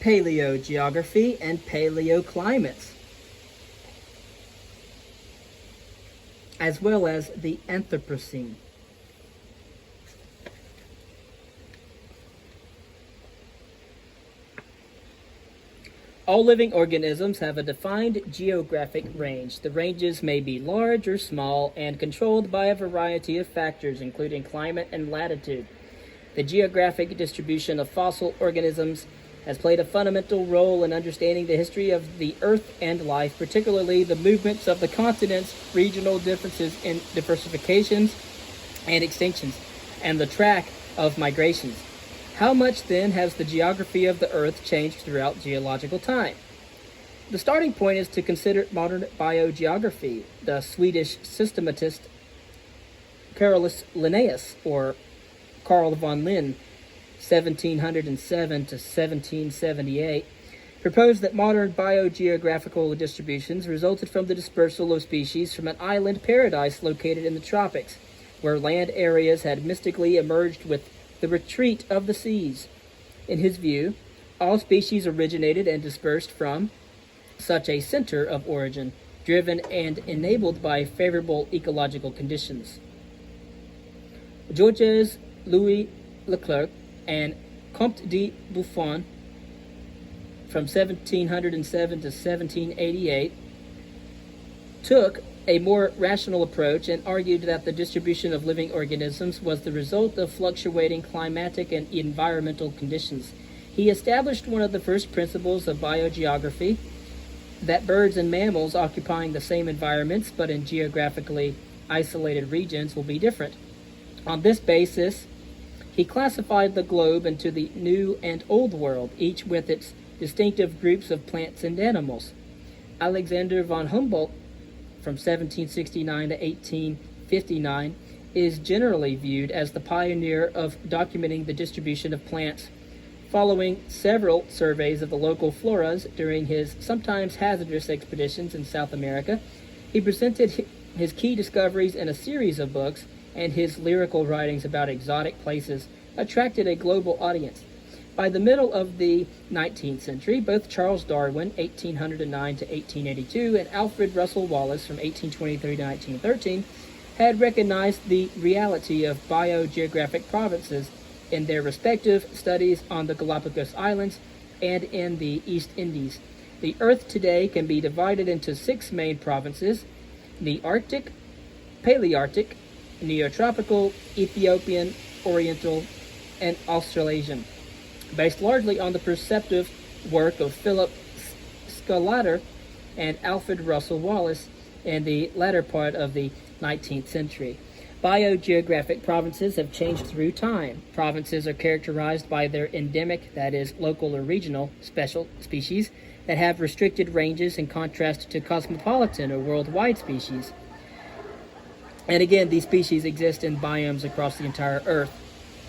Paleogeography and Paleoclimates, as well as the Anthropocene. All living organisms have a defined geographic range. The ranges may be large or small and controlled by a variety of factors, including climate and latitude. The geographic distribution of fossil organisms has played a fundamental role in understanding the history of the Earth and life, particularly the movements of the continents, regional differences in diversifications and extinctions, and the track of migrations. How much, then, has the geography of the Earth changed throughout geological time? The starting point is to consider modern biogeography. The Swedish systematist Carolus Linnaeus, or Carl von Linné, 1707 to 1778, proposed that modern biogeographical distributions resulted from the dispersal of species from an island paradise located in the tropics, where land areas had mystically emerged with the retreat of the seas. In his view, all species originated and dispersed from such a center of origin, driven and enabled by favorable ecological conditions. Georges Louis Leclerc and Comte de Buffon, from 1707 to 1788, took a more rational approach and argued that the distribution of living organisms was the result of fluctuating climatic and environmental conditions. He established one of the first principles of biogeography, that birds and mammals occupying the same environments but in geographically isolated regions will be different. On this basis, he classified the globe into the New and Old World, each with its distinctive groups of plants and animals. Alexander von Humboldt, from 1769 to 1859, is generally viewed as the pioneer of documenting the distribution of plants. Following several surveys of the local floras during his sometimes hazardous expeditions in South America, he presented his key discoveries in a series of books, and his lyrical writings about exotic places attracted a global audience. By the middle of the 19th century, both Charles Darwin, 1809 to 1882, and Alfred Russel Wallace, from 1823 to 1913, had recognized the reality of biogeographic provinces in their respective studies on the Galapagos Islands and in the East Indies. The Earth today can be divided into 6 main provinces: Nearctic, Palearctic, Neotropical, Ethiopian, Oriental, and Australasian, based largely on the perceptive work of Philip Sclater and Alfred Russel Wallace in the latter part of the 19th century. Biogeographic provinces have changed through time. Provinces are characterized by their endemic, that is, local or regional, special species that have restricted ranges in contrast to cosmopolitan or worldwide species. And again, these species exist in biomes across the entire Earth.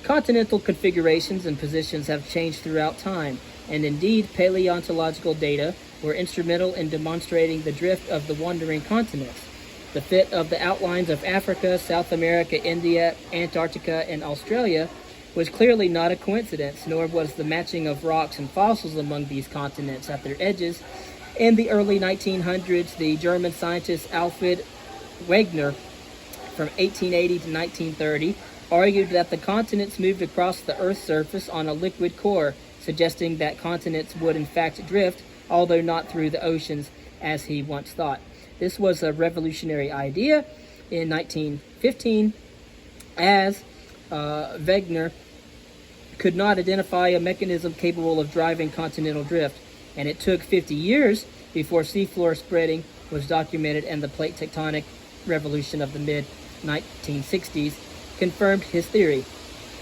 Continental configurations and positions have changed throughout time, and indeed, paleontological data were instrumental in demonstrating the drift of the wandering continents. The fit of the outlines of Africa, South America, India, Antarctica, and Australia was clearly not a coincidence, nor was the matching of rocks and fossils among these continents at their edges. In the early 1900s, the German scientist Alfred Wegener, from 1880 to 1930, argued that the continents moved across the Earth's surface on a liquid core, suggesting that continents would in fact drift, although not through the oceans as he once thought. This was a revolutionary idea in 1915, as Wegener could not identify a mechanism capable of driving continental drift, and it took 50 years before seafloor spreading was documented, and the plate tectonic revolution of the mid-1960s confirmed his theory.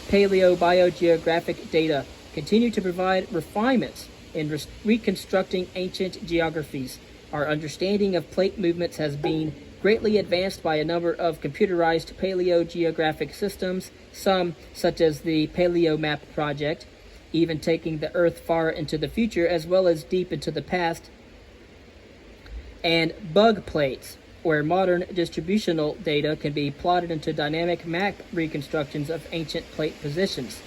Paleobiogeographic data continue to provide refinements in reconstructing ancient geographies. Our understanding of plate movements has been greatly advanced by a number of computerized paleogeographic systems, some, such as the PaleoMap project, even taking the Earth far into the future as well as deep into the past, and bug plates, where modern distributional data can be plotted into dynamic map reconstructions of ancient plate positions.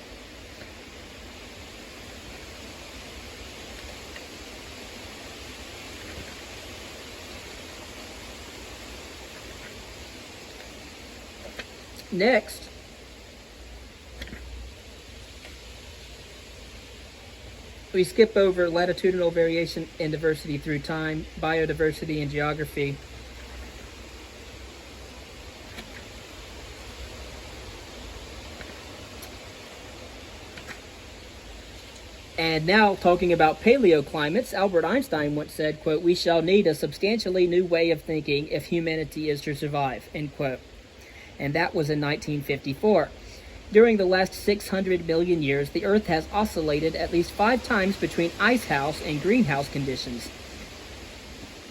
Next, we skip over latitudinal variation in diversity through time, biodiversity, and geography. And now, talking about paleoclimates, Albert Einstein once said, quote, "We shall need a substantially new way of thinking if humanity is to survive," end quote. And that was in 1954. During the last 600 million years, the Earth has oscillated at least 5 times between icehouse and greenhouse conditions.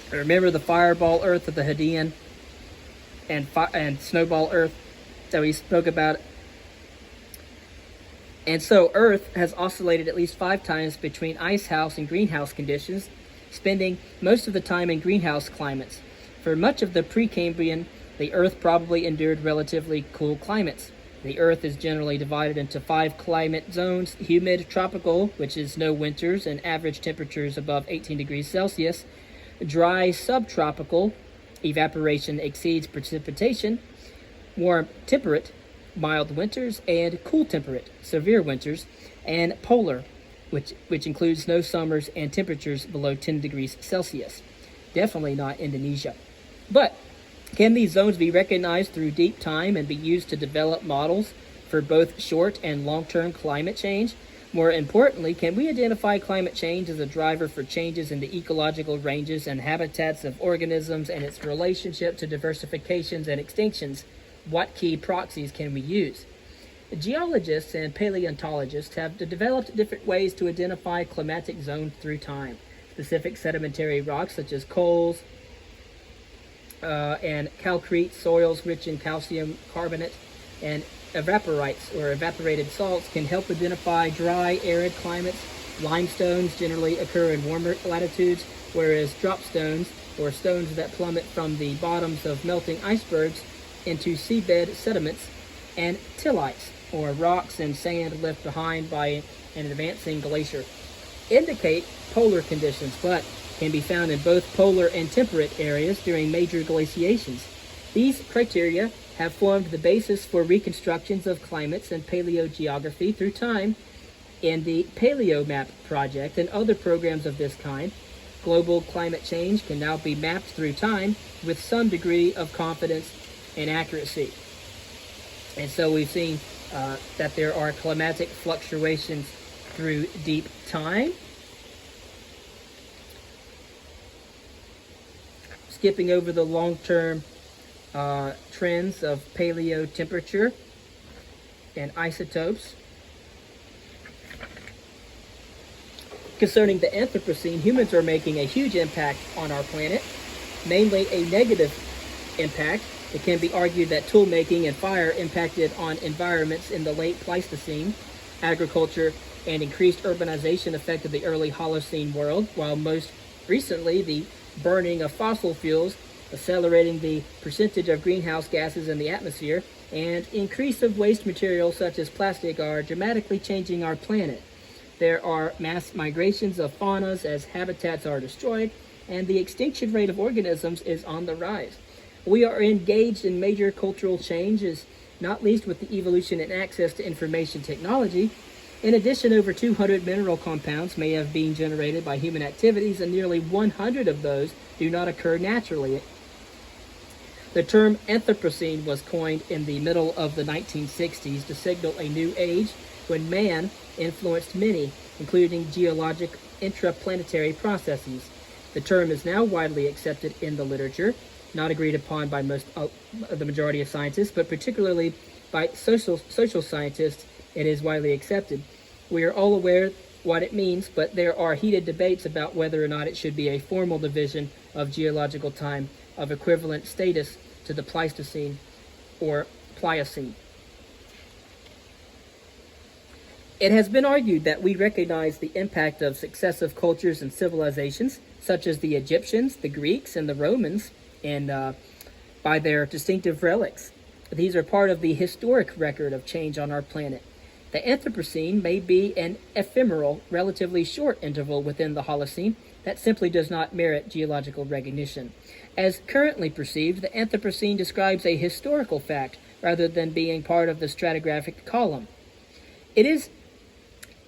Remember the fireball Earth of the Hadean and snowball Earth that we spoke about? And so Earth has oscillated at least 5 times between icehouse and greenhouse conditions, spending most of the time in greenhouse climates. For much of the Precambrian, the Earth probably endured relatively cool climates. The Earth is generally divided into 5 climate zones: humid tropical, which is no winters and average temperatures above 18 degrees Celsius; dry subtropical, evaporation exceeds precipitation; warm temperate, mild winters; and cool temperate, severe winters; and polar, which includes no summers and temperatures below 10 degrees Celsius. Definitely not Indonesia. But can these zones be recognized through deep time and be used to develop models for both short and long-term climate change? More importantly, can we identify climate change as a driver for changes in the ecological ranges and habitats of organisms and its relationship to diversifications and extinctions? What key proxies can we use? Geologists and paleontologists have developed different ways to identify climatic zones through time. Specific sedimentary rocks such as coals and calcrete soils rich in calcium carbonate and evaporites or evaporated salts can help identify dry, arid climates. Limestones generally occur in warmer latitudes, whereas dropstones, or stones that plummet from the bottoms of melting icebergs into seabed sediments, and tillites, or rocks and sand left behind by an advancing glacier, indicate polar conditions, but can be found in both polar and temperate areas during major glaciations. These criteria have formed the basis for reconstructions of climates and paleogeography through time in the PaleoMap project and other programs of this kind. Global climate change can now be mapped through time with some degree of confidence and accuracy. And so we've seen that there are climatic fluctuations through deep time. Skipping over the long-term trends of paleo temperature and isotopes. Concerning the Anthropocene, humans are making a huge impact on our planet, mainly a negative impact. It can be argued that tool making and fire impacted on environments in the late Pleistocene. Agriculture and increased urbanization affected the early Holocene world, while most recently the burning of fossil fuels, accelerating the percentage of greenhouse gases in the atmosphere, and increase of waste materials such as plastic are dramatically changing our planet. There are mass migrations of faunas as habitats are destroyed, and the extinction rate of organisms is on the rise. We are engaged in major cultural changes, not least with the evolution and access to information technology. In addition, over 200 mineral compounds may have been generated by human activities, and nearly 100 of those do not occur naturally. The term Anthropocene was coined in the middle of the 1960s to signal a new age when man influenced many, including geologic intraplanetary processes. The term is now widely accepted in the literature, not agreed upon by the majority of scientists, but particularly by social scientists. It is widely accepted. We are all aware what it means, but there are heated debates about whether or not it should be a formal division of geological time of equivalent status to the Pleistocene or Pliocene. It has been argued that we recognize the impact of successive cultures and civilizations, such as the Egyptians, the Greeks, and the Romans, and by their distinctive relics. These are part of the historic record of change on our planet. The Anthropocene may be an ephemeral, relatively short interval within the Holocene that simply does not merit geological recognition. As currently perceived, the Anthropocene describes a historical fact rather than being part of the stratigraphic column. If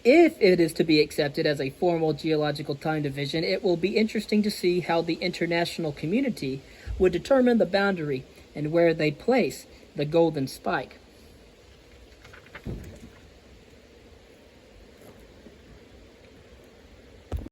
it is to be accepted as a formal geological time division, it will be interesting to see how the international community would determine the boundary and where they place the golden spike.